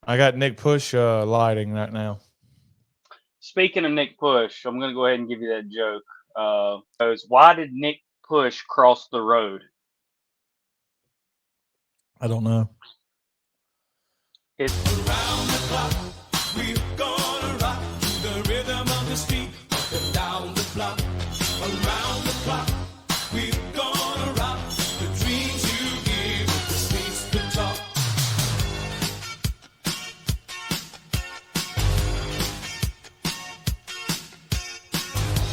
I got Nick Push lighting right now. Speaking of Nick Push, I'm going to go ahead and give you that joke. Goes, why did Nick Push cross the road? I don't know. It, Around the clock, we're gonna rock to the rhythm of the street, up and down the block. Around the clock, we're gonna rock the dreams you give, the streets to talk.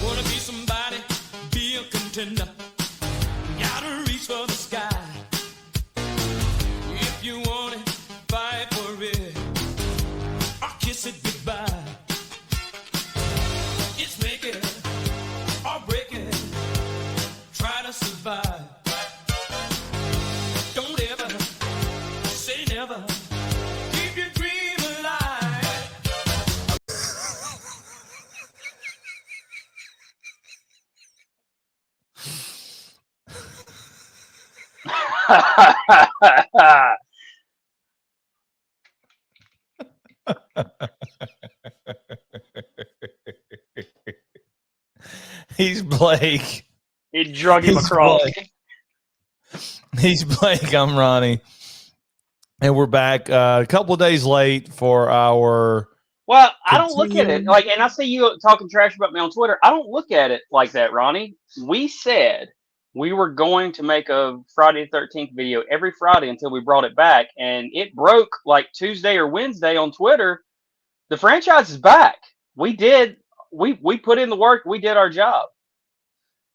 Wanna be somebody, be a contender. Gotta reach for the sky. If you want it, fight for it. Or kiss it goodbye. It's make it or break it. Try to survive. Don't ever say never. Keep your dream alive. He's Blake. it drug him He's across. Blake. He's Blake. I'm Ronnie. And we're back a couple of days late for our Well, I don't look at it continuing. like, and I see you talking trash about me on Twitter. I don't look at it like that, Ronnie. We said we were going to make a Friday the 13th video every Friday until we brought it back, and it broke like Tuesday or Wednesday on Twitter. The franchise is back. We did. We put in the work. We did our job.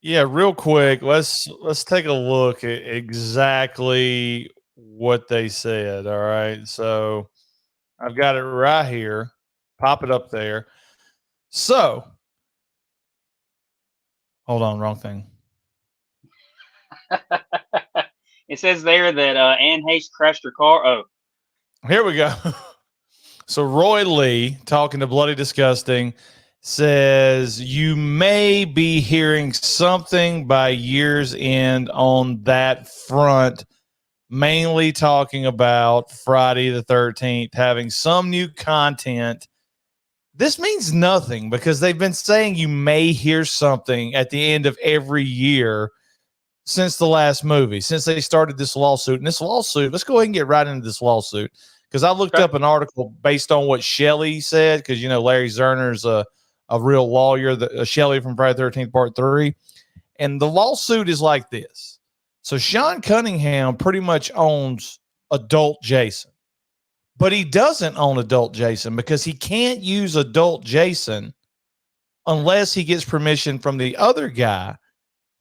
Yeah, real quick, let's take a look at exactly what they said. All right. So I've got it right here. Pop it up there. So hold on, wrong thing. It says there that Anne Hayes crashed her car. Oh, Here we go. So Roy Lee, talking to Bloody Disgusting, says you may be hearing something by year's end on that front, mainly talking about Friday the 13th having some new content. This means nothing because they've been saying you may hear something at the end of every year since the last movie, since they started this lawsuit. And this lawsuit, let's go ahead and get right into this lawsuit because I looked okay. up an article based on what Shelley said because, you know, Larry Zerner's a real lawyer, Shelley from Friday the 13th Part 3. And the lawsuit is like this. So Sean Cunningham pretty much owns adult Jason, but he doesn't own adult Jason because he can't use adult Jason unless he gets permission from the other guy,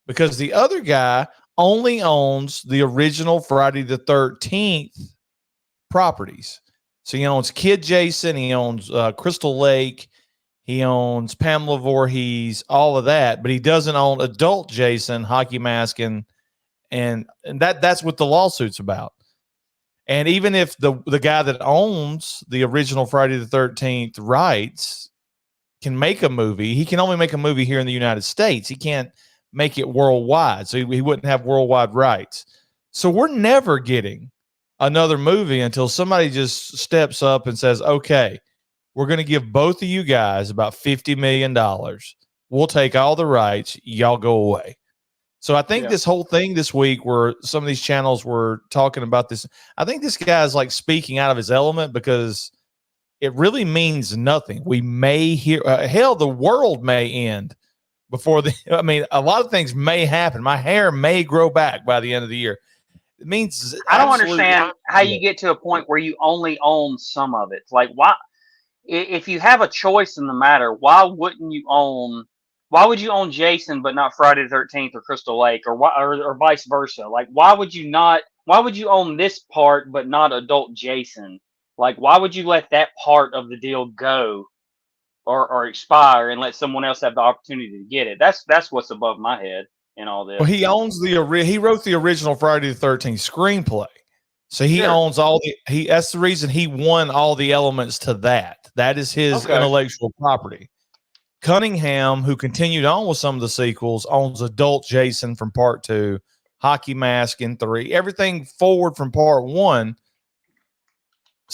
because the other guy only owns the original Friday the 13th properties. So he owns Kid Jason, he owns Crystal Lake, he owns Pamela Voorhees, all of that, but he doesn't own adult Jason, Hockey Mask, and that's what the lawsuit's about. And even if the guy that owns the original Friday the 13th rights can make a movie, he can only make a movie here in the United States. He can't make it worldwide. So he wouldn't have worldwide rights. So we're never getting another movie until somebody just steps up and says, okay, we're going to give both of you guys about $50 million. We'll take all the rights. Y'all go away. So I think Yeah. this whole thing this week where some of these channels were talking about this, I think this guy's like speaking out of his element because it really means nothing. We may hear, hell, the world may end before I mean, a lot of things may happen. My hair may grow back by the end of the year. It means I don't absolutely. understand how you get to a point where you only own some of it. Like, why? If you have a choice in the matter, why wouldn't you own? Why would you own Jason but not Friday the 13th or Crystal Lake, or why, or vice versa? Like, why would you not? Why would you own this part but not adult Jason? Like, why would you let that part of the deal go or expire and let someone else have the opportunity to get it? That's what's above my head in all Well, this. he owns he wrote the original Friday the 13th screenplay. So he Sure. owns all that's the reason he won all the elements to that. That is his Okay. intellectual property. Cunningham, who continued on with some of the sequels, owns adult Jason from part 2, Hockey Mask in 3, everything forward from part 1.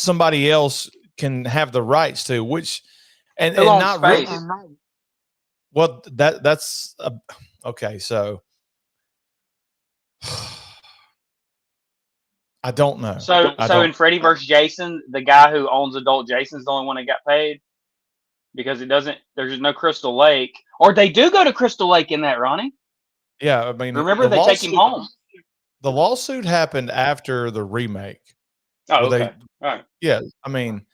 somebody else can have the rights to, which and Who owns not Space? really. Well, that's okay. So I don't know. So I so don't. in Freddy vs. Jason, the guy who owns Adult Jason's the only one that got paid because it doesn't. There's no Crystal Lake, or they do go to Crystal Lake in that, Ronnie. Yeah, I mean, Remember, they take him home. The lawsuit happened after the remake. Oh, Where okay. All right. Yeah, I mean,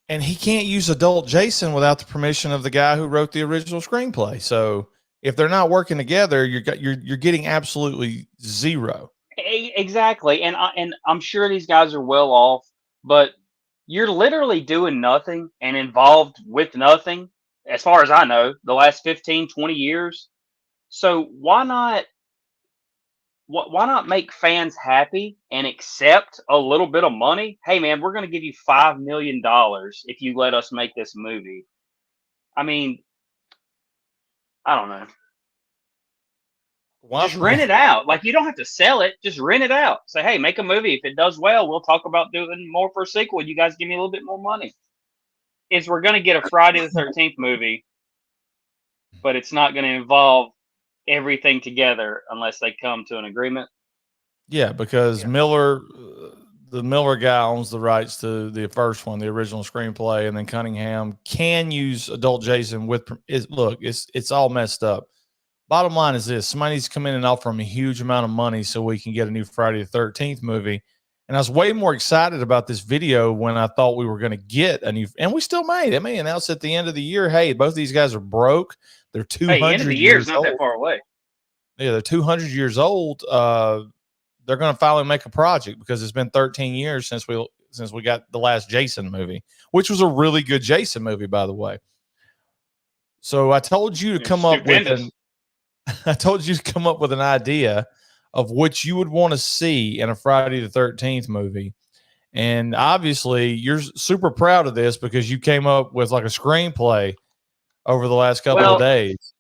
and he can't use Adult Jason without the permission of the guy who wrote the original screenplay. So if they're not working together, you're getting absolutely zero. Exactly, and I'm sure these guys are well off, but you're literally doing nothing and involved with nothing, as far as I know, the last 15, 20 years. So why not make fans happy and accept a little bit of money? Hey man, we're going to give you $5 million if you let us make this movie. I mean, I don't know. Just rent it out. Like, you don't have to sell it. Just rent it out. Say, hey, make a movie. If it does well, we'll talk about doing more for a sequel. You guys give me a little bit more money. We're going to get a Friday the 13th movie, but it's not going to involve everything together unless they come to an agreement. Yeah, because Miller, the Miller guy owns the rights to the first one, the original screenplay, and then Cunningham can use Adult Jason with. Look, it's all messed up. Bottom line is this: somebody needs to come in and offer him a huge amount of money so we can get a new Friday the 13th movie. And I was way more excited about this video when I thought we were going to get a new, and we still may. They may announce at the end of the year, hey, both of these guys are broke. They're 200 end of the year years is not old. that far away. Yeah, they're 200 years old. They're going to finally make a project because it's been 13 years since we got the last Jason movie, which was a really good Jason movie, by the way. So I told you to come up with an idea of what you would want to see in a Friday the 13th movie. And obviously you're super proud of this because you came up with like a screenplay over the last couple of days.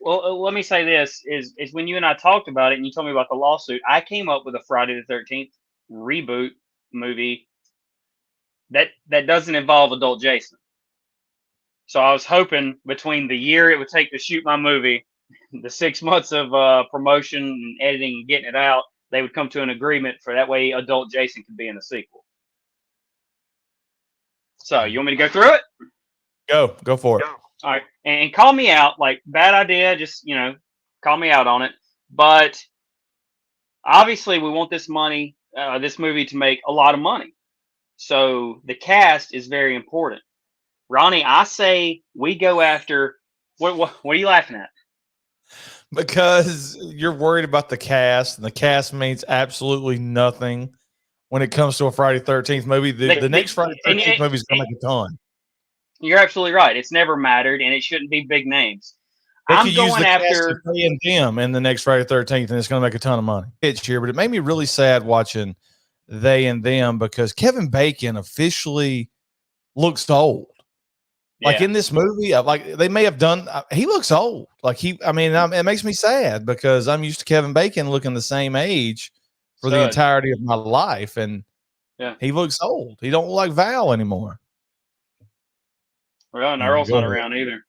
Well, let me say this is when you and I talked about it and you told me about the lawsuit, I came up with a Friday the 13th reboot movie that doesn't involve Adult Jason. So I was hoping between the year it would take to shoot my movie, the 6 months of promotion and editing and getting it out, they would come to an agreement for that way Adult Jason could be in the sequel. So you want me to go through it? Go for it. All right. And call me out. Like, bad idea. Just, call me out on it. But obviously we want this movie to make a lot of money. So the cast is very important. Ronnie, I say we go after, what are you laughing at? Because you're worried about the cast, and the cast means absolutely nothing when it comes to a Friday 13th movie. The next Friday 13th movie is going to make a ton. You're absolutely right. It's never mattered, and it shouldn't be big names. I'm going after They and Them in the next Friday 13th, and it's going to make a ton of money. It's here, but it made me really sad watching They and Them because Kevin Bacon officially looks old. Like in this movie, like they may have done, he looks old. Like it makes me sad because I'm used to Kevin Bacon looking the same age for the entirety of my life, and he looks old. He don't look like Val anymore. Well, and Earl's not around either.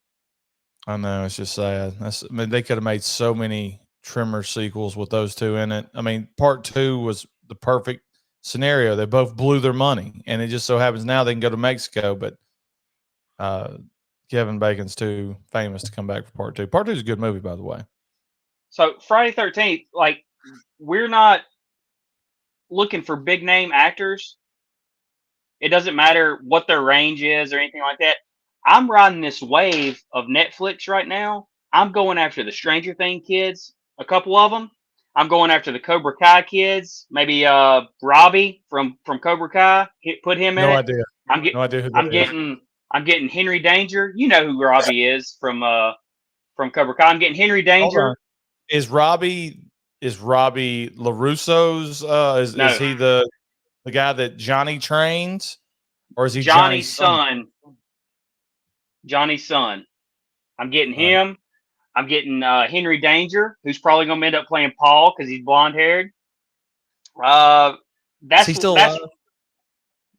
I know, it's just sad. They could have made so many Trimmer sequels with those two in it. I mean, part 2 was the perfect scenario. They both blew their money, and it just so happens now they can go to Mexico, but Kevin Bacon's too famous to come back for part 2. Part 2 is a good movie, by the way. So Friday 13th, like, we're not looking for big name actors. It doesn't matter what their range is or anything like that. I'm riding this wave of Netflix right now. I'm going after the Stranger Things kids, a couple of them. I'm going after the Cobra Kai kids. Maybe Robbie from Cobra Kai. Put him in it. No idea. No idea who that is. I'm getting Henry Danger. You know who Robbie is from Cobra Kai. I'm getting Henry Danger. Is Robbie LaRusso's? Is he the guy that Johnny trains, or is he Johnny's son? Johnny's son. I'm getting him. I'm getting Henry Danger, who's probably going to end up playing Paul because he's blonde haired. That's he still that's alive?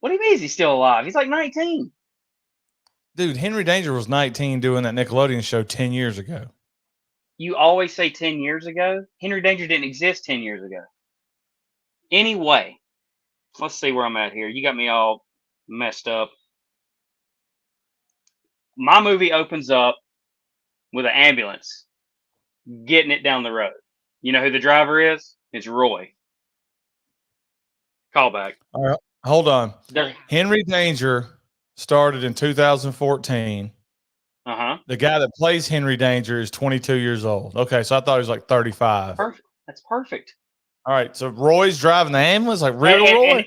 what do you mean? Is he still alive? He's like 19. Dude, Henry Danger was 19 doing that Nickelodeon show 10 years ago. You always say 10 years ago. Henry Danger didn't exist 10 years ago. Anyway, let's see where I'm at here. You got me all messed up. My movie opens up with an ambulance getting it down the road. You know who the driver is? It's Roy. Callback. All right. Hold on. There. Henry Danger started in 2014. Uh-huh. The guy that plays Henry Danger is 22 years old. Okay, so I thought he was like 35. Perfect. That's perfect. All right, so Roy's driving the ambulance, like real Roy?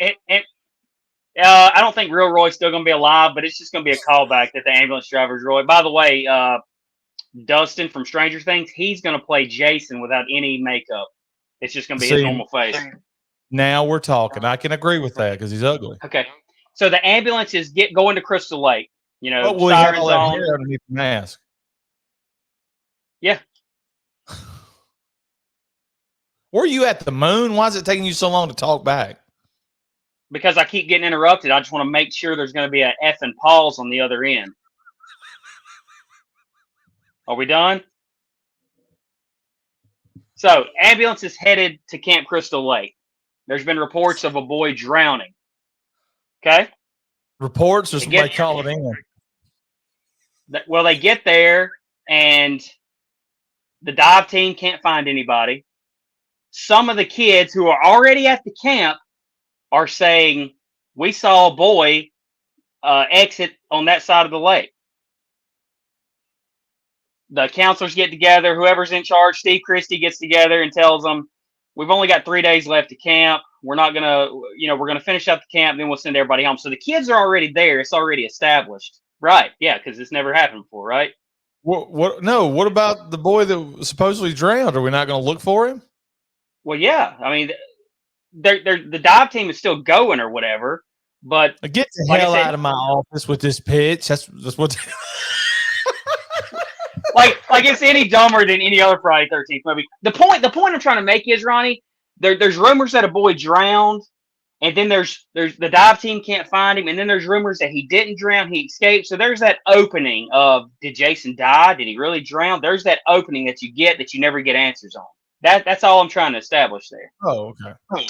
I don't think real Roy's still going to be alive, but it's just going to be a callback that the ambulance driver's Roy. By the way, Dustin from Stranger Things, he's going to play Jason without any makeup. It's just going to be his normal face. Now we're talking. I can agree with that because he's ugly. Okay. So the ambulance is going to Crystal Lake. You know, But will he have sirens all that on. hair underneath the mask? Yeah. Were you at the moon? Why is it taking you so long to talk back? Because I keep getting interrupted. I just want to make sure there's going to be an F and pause on the other end. Are we done? So, ambulance is headed to Camp Crystal Lake. There's been reports of a boy drowning. Okay? Reports or somebody call it in? Well, they get there, and the dive team can't find anybody. Some of the kids who are already at the camp are saying, we saw a boy exit on that side of the lake. The counselors get together. Whoever's in charge, Steve Christie, gets together and tells them, we've only got 3 days left to camp. We're not going to, we're going to finish up the camp, then we'll send everybody home. So the kids are already there. It's already established. Right. Yeah, because it's never happened before, right? What? No, what about the boy that supposedly drowned? Are we not going to look for him? Well, yeah. I mean, the dive team is still going or whatever, but get the hell out of my office with this pitch. That's what. like it's any dumber than any other Friday 13th movie. The point I'm trying to make is, Ronnie, there's rumors that a boy drowned, and then there's the dive team can't find him, and then there's rumors that he didn't drown, he escaped. So there's that opening of, did Jason die? Did he really drown? There's that opening that you get that you never get answers on. That's all I'm trying to establish there. Oh, okay.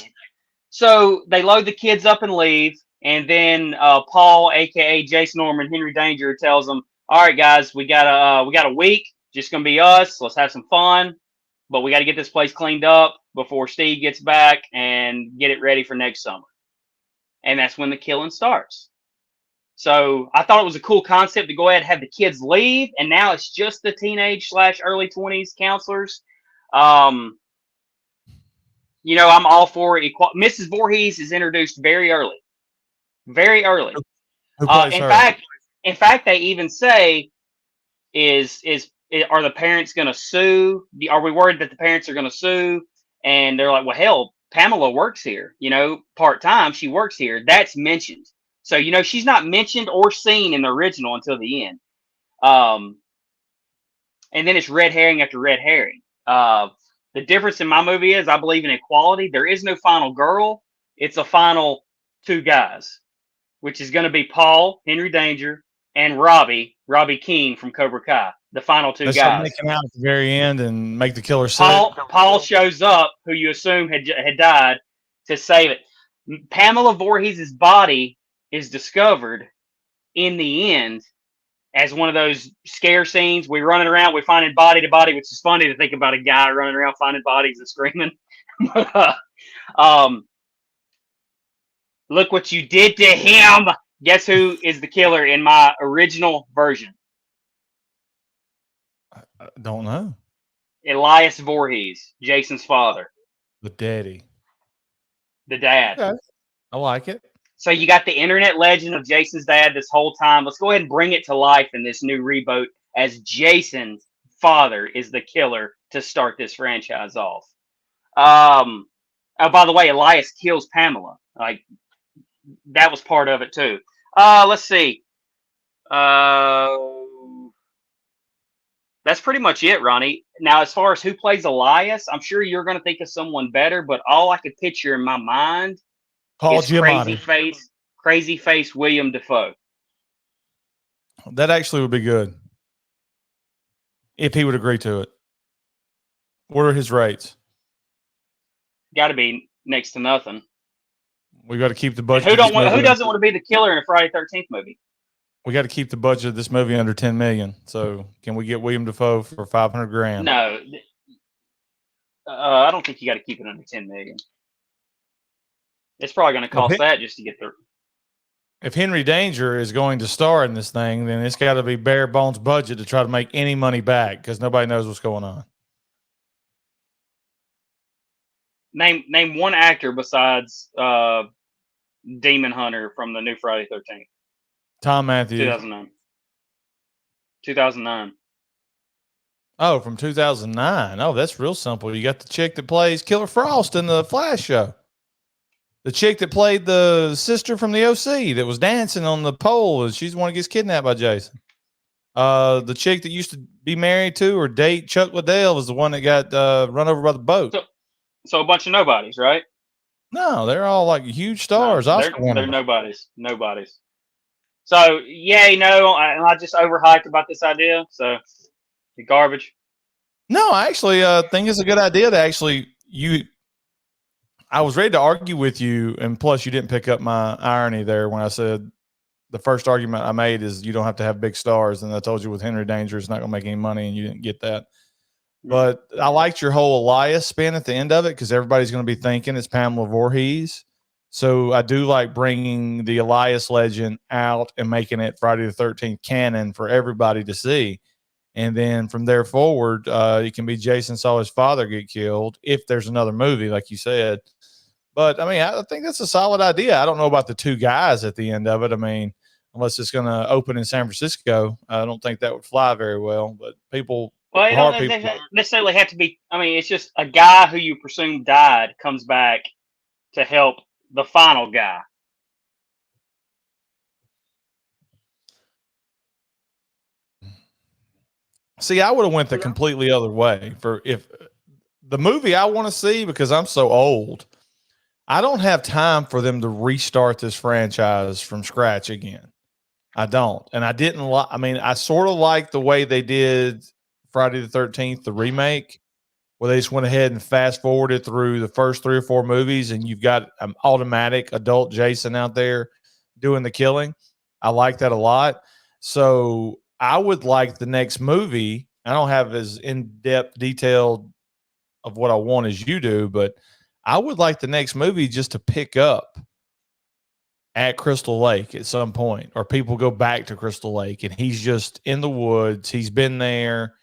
So they load the kids up and leave, and then Paul, aka Jason Norman, Henry Danger, tells them, all right, guys, we got a week. Just gonna be us. Let's have some fun, but we got to get this place cleaned up before Steve gets back and get it ready for next summer. And that's when the killing starts. So I thought it was a cool concept to go ahead and have the kids leave, and now it's just the teenage/early 20s counselors. I'm all for it. Mrs. Voorhees is introduced very early. Very early. In fact, they even say, are the parents going to sue? Are we worried that the parents are going to sue? And they're like, well, hell, Pamela works here, part-time. She works here. That's mentioned. So, she's not mentioned or seen in the original until the end. And then it's red herring after red herring. The difference in my movie is I believe in equality. There is no final girl. It's a final two guys, which is going to be Paul, Henry Danger, and Robbie Keene from Cobra Kai. The final two guys. Make him out at the very end and make the killer sick. Paul shows up, who you assume had died, to save it. Pamela Voorhees' body is discovered in the end as one of those scare scenes. We running around, we finding body to body, which is funny to think about a guy running around finding bodies and screaming. Look what you did to him. Guess who is the killer in my original version? I don't know. Elias Voorhees, Jason's father. The daddy. The dad. Okay. I like it. So you got the internet legend of Jason's dad this whole time. Let's go ahead and bring it to life in this new reboot as Jason's father is the killer to start this franchise off. Oh, by the way, Elias kills Pamela. Like, that was part of it too. Let's see. That's pretty much it, Ronnie. Now, as far as who plays Elias, I'm sure you're going to think of someone better, but all I could picture in my mind Paul is crazy Giamatti. face William Dafoe. That actually would be good if he would agree to it. What are his rates? Got to be next to nothing. We got to keep the And budget. who Of this movie who doesn't want to be the killer in a Friday 13th movie? We got to keep the budget of this movie under 10 million. So can we get William Dafoe for 500 grand? No, I don't think you got to keep it under 10 million. It's probably going to cost that just to get the. If Henry Danger is going to star in this thing, then it's got to be bare bones budget to try to make any money back because nobody knows what's going on. Name one actor besides Demon Hunter from the new Friday 13th. Tom Matthews. 2009. 2009. Oh, from 2009. Oh, that's real simple. You got the chick that plays Killer Frost in the Flash show. The chick that played the sister from the OC that was dancing on the pole, and she's the one that gets kidnapped by Jason. The chick that used to be married to or date Chuck Liddell was the one that got run over by the boat. So a bunch of nobodies, right? No, they're all like huge stars. No, they're nobodies. Nobodies. So, yay, no, I just overhyped about this idea. So, you're garbage. No, I actually think it's a good idea to actually I was ready to argue with you, and plus you didn't pick up my irony there when I said the first argument I made is you don't have to have big stars, and I told you with Henry Danger it's not going to make any money, and you didn't get that. But I liked your whole Elias spin at the end of it because everybody's going to be thinking it's Pamela Voorhees. So I do like bringing the Elias legend out and making it Friday the 13th canon for everybody to see. And then from there forward, it can be Jason saw his father get killed if there's another movie, like you said. But, I mean, I think that's a solid idea. I don't know about the two guys at the end of it. I mean, unless it's going to open in San Francisco, I don't think that would fly very well. But people – well, it don't necessarily have to be – I mean, it's just a guy who you presume died comes back to help the final guy. See, I would have went the completely other way for if the movie I want to see because I'm so old. I don't have time for them to restart this franchise from scratch again. I don't. And I didn't like, I mean, I sort of like the way they did Friday the 13th, the remake, where they just went ahead and fast forwarded through the first 3 or 4 movies and you've got an automatic adult Jason out there doing the killing. I like that a lot. So I would like the next movie. I don't have as in-depth detailed of what I want as you do, but I would like the next movie just to pick up at Crystal Lake at some point, or people go back to Crystal Lake and he's just in the woods. He's been there.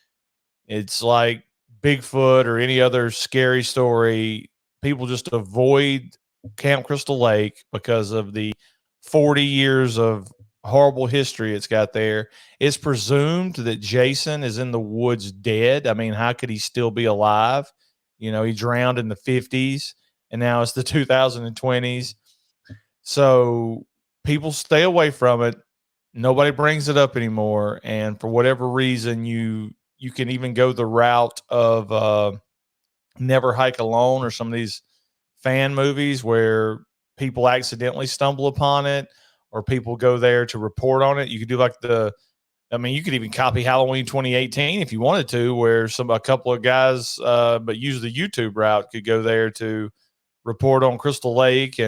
It's like Bigfoot or any other scary story. People just avoid Camp Crystal Lake because of the 40 years of horrible history it's got there. It's presumed that Jason is in the woods dead. I mean, how could he still be alive? You know, he drowned in the 50s and now it's the 2020s. So people stay away from it. Nobody brings it up anymore. And for whatever reason, you can even go the route of Never Hike Alone or some of these fan movies where people accidentally stumble upon it or people go there to report on it. You could do like you could even copy Halloween 2018 if you wanted to, where a couple of guys, but use the YouTube route, could go there to report on Crystal Lake,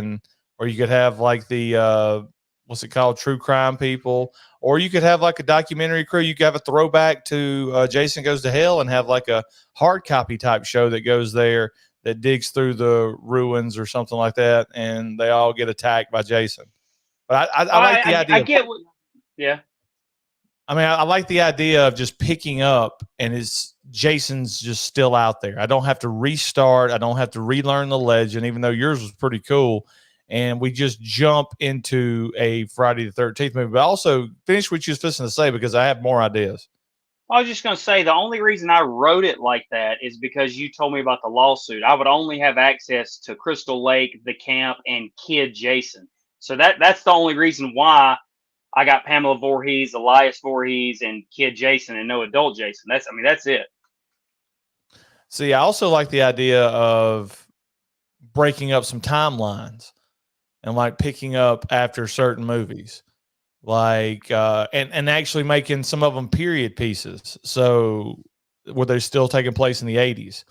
or you could have like the what's it called, true crime people, or you could have like a documentary crew. You could have a throwback to Jason Goes to Hell and have like a hard copy type show that goes there that digs through the ruins or something like that, and they all get attacked by Jason. But I like the idea. I get what, yeah. I mean, I like the idea of just picking up and Jason's just still out there. I don't have to restart. I don't have to relearn the legend, even though yours was pretty cool. And we just jump into a Friday the 13th movie. But also finish what you was fixing to say because I have more ideas. I was just going to say the only reason I wrote it like that is because you told me about the lawsuit. I would only have access to Crystal Lake, the camp, and Kid Jason. So that's the only reason why I got Pamela Voorhees, Elias Voorhees, and Kid Jason, and no adult Jason. That's it. See, I also like the idea of breaking up some timelines. and like picking up after certain movies, like and actually making some of them period pieces. So were they still taking place in the 80s?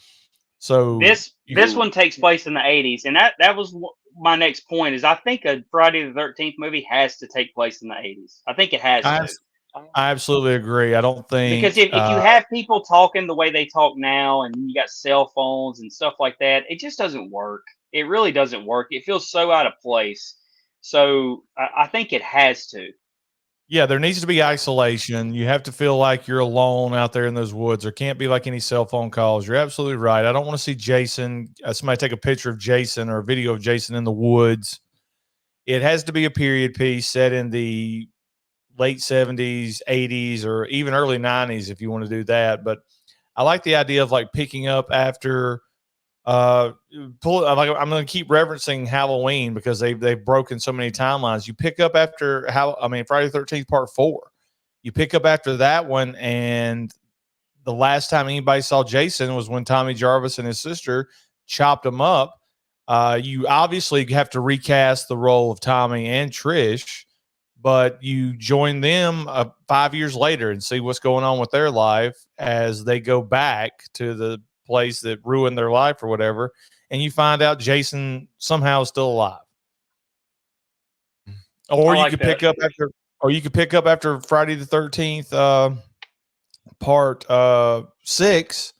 So This one takes place in the 80s, and that was my next point. Is I think a Friday the 13th movie has to take place in the 80s. I think it has I, to. I absolutely agree. I don't Because think if you have people talking the way they talk now and you got cell phones and stuff like that, it just doesn't work. It really doesn't work. It feels so out of place. So I think it has to. yeah, there needs to be isolation. You have to feel like you're alone out there in those woods. There can't be like any cell phone calls. You're absolutely right. I don't want to see Jason, somebody take a picture of Jason or a video of Jason in the woods. It has to be a period piece set in the late 70s, 80s, or even early 90s if you want to do that. But I like the idea of like picking up after I'm going to keep referencing Halloween because they've broken so many timelines. You pick up after Friday the 13th part 4. You pick up after that one, and the last time anybody saw Jason was when Tommy Jarvis and his sister chopped him up. You obviously have to recast the role of Tommy and Trish, but you join them 5 years later and see what's going on with their life as they go back to the place that ruined their life or whatever, and you find out Jason somehow is still alive. Or you could pick up after Friday the 13th part 6,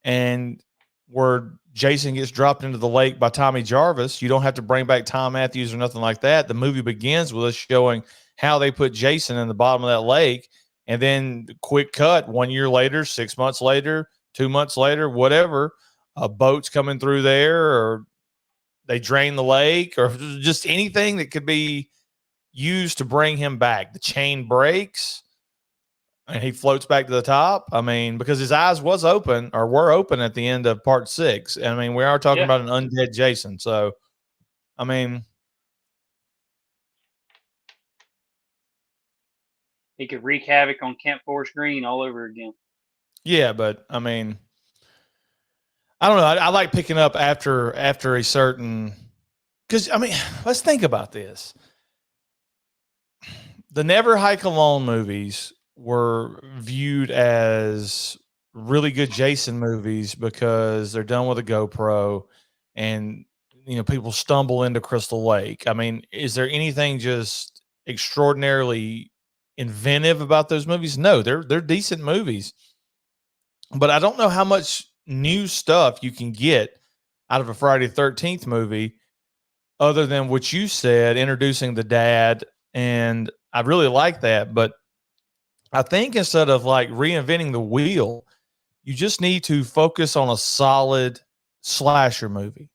and where Jason gets dropped into the lake by Tommy Jarvis. You don't have to bring back Tom Matthews or nothing like that. The movie begins with us showing how they put Jason in the bottom of that lake, and then quick cut 1 year later, 6 months later, 2 months later, whatever, a boat's coming through there, or they drain the lake, or just anything that could be used to bring him back. The chain breaks and he floats back to the top. I mean, because his eyes were open at the end of part 6. I mean, we are talking about an undead Jason. So, I mean, he could wreak havoc on Camp Forest Green all over again. Yeah, but I mean, I don't know. I like picking up after a certain, because I mean, let's think about this. The Never Hike Alone movies were viewed as really good Jason movies because they're done with a GoPro, and people stumble into Crystal Lake. I mean, is there anything just extraordinarily inventive about those movies? No, they're decent movies. But I don't know how much new stuff you can get out of a Friday the 13th movie other than what you said, introducing the dad. And I really like that. But I think instead of like reinventing the wheel, you just need to focus on a solid slasher movie.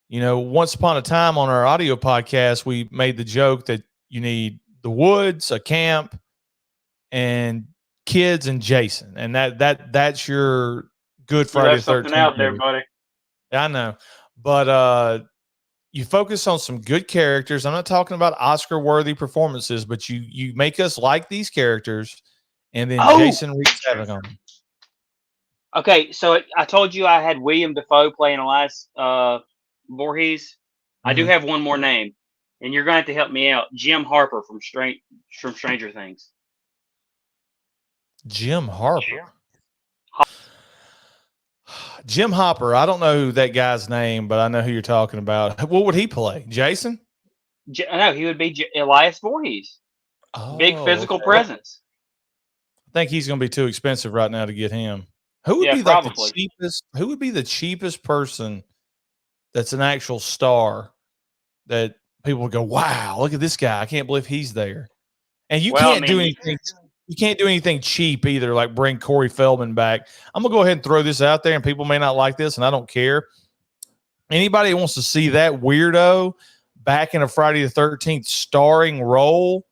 Once upon a time on our audio podcast, we made the joke that you need the woods, a camp, and kids and Jason, and that's your good Friday the 13th something out there, movie. buddy. I know, but you focus on some good characters. I'm not talking about Oscar-worthy performances, but you make us like these characters, and then Jason wreaks havoc on them. Okay, so I told you I had William Dafoe playing Elias Voorhees. I do have one more name, and you're going to have to help me out. Jim Harper from Stranger Things. Jim Harper. Jim Hopper. I don't know who that guy's name, but I know who you're talking about. What would he play? Jason? No, he would be Elias Voorhees. Big physical presence. I think he's going to be too expensive right now to get him. Who would be like the cheapest? Who would be the cheapest person that's an actual star that people would go, "Wow, look at this guy! I can't believe he's there." And you can't do anything. You can't do anything cheap either, like bring Corey Feldman back. I'm gonna go ahead and throw this out there, and people may not like this, and I don't care. Anybody who wants to see that weirdo back in a Friday the 13th starring role,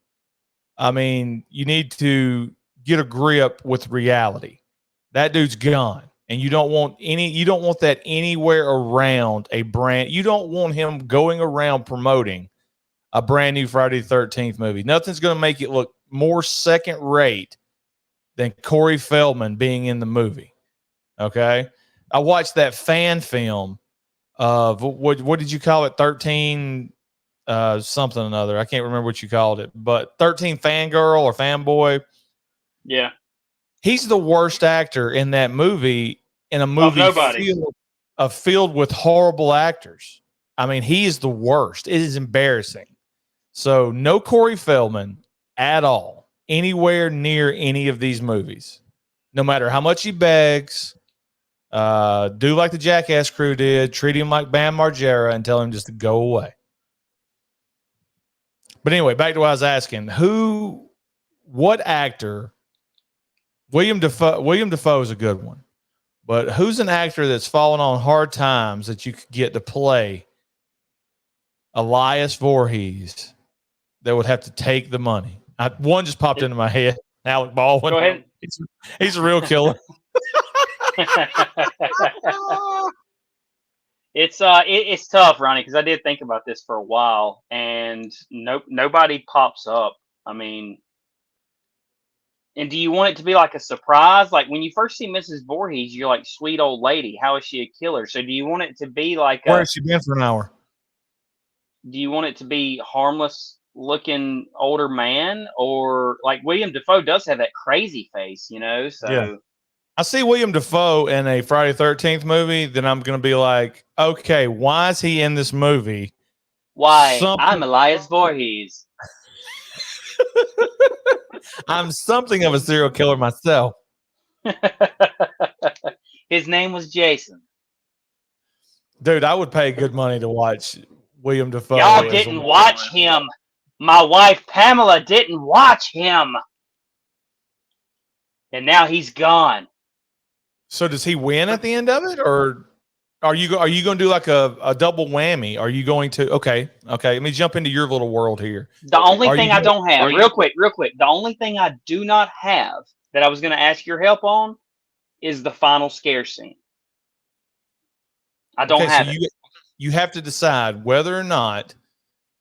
I mean, you need to get a grip with reality. That dude's gone, and you don't want that anywhere around a brand. You don't want him going around promoting a brand new Friday the 13th movie. Nothing's going to make it look more second rate than Corey Feldman being in the movie. Okay. I watched that fan film of what did you call it? 13 something or another. I can't remember what you called it, but 13 Fangirl or Fanboy. Yeah. He's the worst actor in that movie, in a Of movie nobody. filled with horrible actors. I mean, he is the worst. It is embarrassing. So no Corey Feldman at all, anywhere near any of these movies. No matter how much he begs, do like the Jackass crew did, treat him like Bam Margera and tell him just to go away. But anyway, back to what I was asking. What actor, William Dafoe is a good one, but who's an actor that's fallen on hard times that you could get to play Elias Voorhees that would have to take the money? One just popped into my head. Alec Baldwin. Go ahead. He's a real killer. It's tough, Ronnie, because I did think about this for a while, and nobody pops up. I mean, and do you want it to be like a surprise? Like when you first see Mrs. Voorhees, you're like, sweet old lady, how is she a killer? So do you want it to be like Where has she been for an hour? do you want it to be harmless looking older man, or like William Dafoe does have that crazy face, you know? So Yeah. I see William Dafoe in a Friday 13th movie, then I'm going to be like, okay, why is he in this movie? why I'm Elias Voorhees. I'm something of a serial killer myself. His name was Jason. Dude, I would pay good money to watch William Dafoe. Y'all didn't watch him. My wife Pamela didn't watch him. And now he's gone. So does he win at the end of it, or are you going to do like a double whammy? Are you going to okay? Let me jump into your little world here. The only thing I don't have, real quick. The only thing I do not have that I was going to ask your help on is the final scare scene. I don't have it. You have to decide whether or not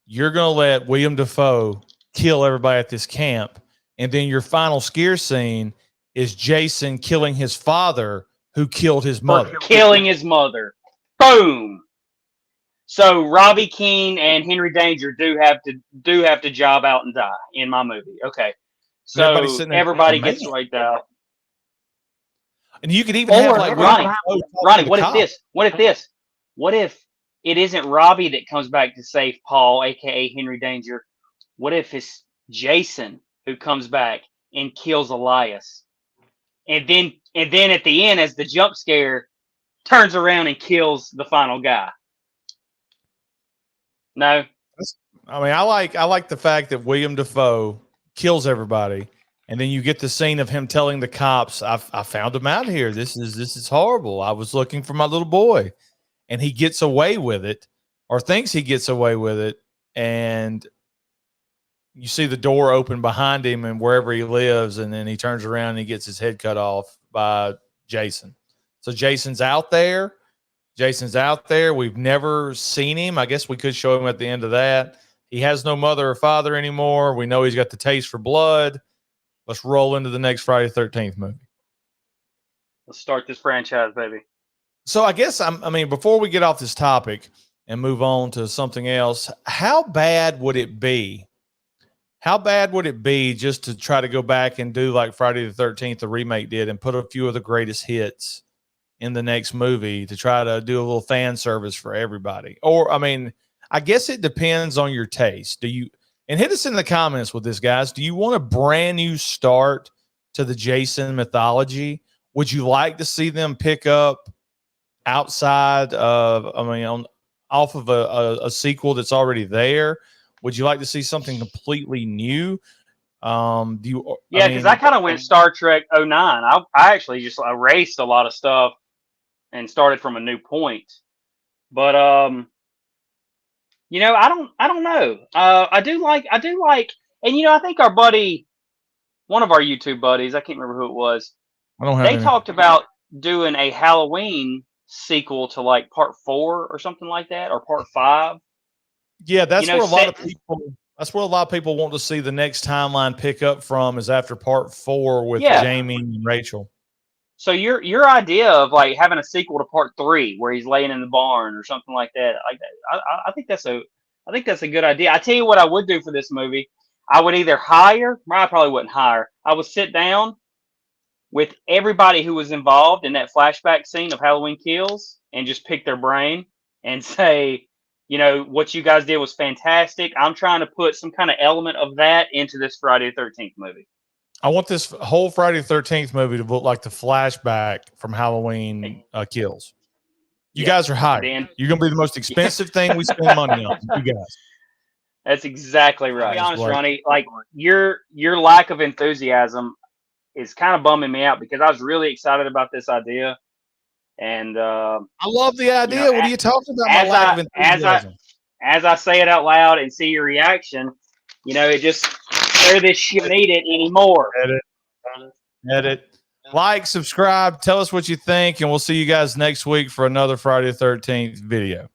you're going to let William Dafoe kill everybody at this camp, and then your final scare scene is Jason killing his father who killed his mother. Killing his mother. Boom. So Robbie Keane and Henry Danger do have to job out and die in my movie. Okay. So everybody gets wiped out. And you could even have like Ronnie, what if it isn't Robbie that comes back to save Paul, aka Henry Danger? What if it's Jason who comes back and kills Elias? And then at the end, as the jump scare, turns around and kills the final guy. No. I mean, I like the fact that William Dafoe kills everybody, and then you get the scene of him telling the cops, I found him out here. This is horrible. I was looking for my little boy. And he gets away with it, or thinks he gets away with it, and you see the door open behind him and wherever he lives, and then he turns around and he gets his head cut off by Jason. So Jason's out there. We've never seen him. I guess we could show him at the end of that. He has no mother or father anymore. We know he's got the taste for blood. Let's roll into the next Friday the 13th movie. Let's start this franchise, baby. So I guess before we get off this topic and move on to something else, how bad would it be? How bad would it be just to try to go back and do like Friday the 13th, the remake did, and put a few of the greatest hits in the next movie to try to do a little fan service for everybody? Or, I guess it depends on your taste. And hit us in the comments with this, guys. Do you want a brand new start to the Jason mythology? Would you like to see them pick up outside of, off of a sequel that's already there? Would you like to see something completely new? Because I kind of went Star Trek 09. I actually just erased a lot of stuff and started from a new point. But I don't know. I do like, and I think our buddy, one of our YouTube buddies, I can't remember who it was. They talked about doing a Halloween sequel to like part 4 or something like that, or part 5. Yeah, that's where a lot of people want to see the next timeline pick up from, is after part 4 with Jamie and Rachel. So your idea of like having a sequel to part 3 where he's laying in the barn or something like that, I think that's I think that's a good idea. I tell you what I would do for this movie. I would either hire, I probably wouldn't hire. I would sit down with everybody who was involved in that flashback scene of Halloween Kills and just pick their brain and say, you know, what you guys did was fantastic. I'm trying to put some kind of element of that into this Friday the 13th movie. I want this whole Friday the 13th movie to look like the flashback from Halloween Kills. You guys are hired. You're going to be the most expensive thing we spend money on. You guys. That's exactly right. To be honest, Ronnie, like your lack of enthusiasm is kind of bumming me out because I was really excited about this idea. And I love the idea. You know, what are you talking about? My lack of enthusiasm. As I say it out loud and see your reaction, you know, it just this shit need it anymore. Edit. Like, subscribe, tell us what you think, and we'll see you guys next week for another Friday the 13th video.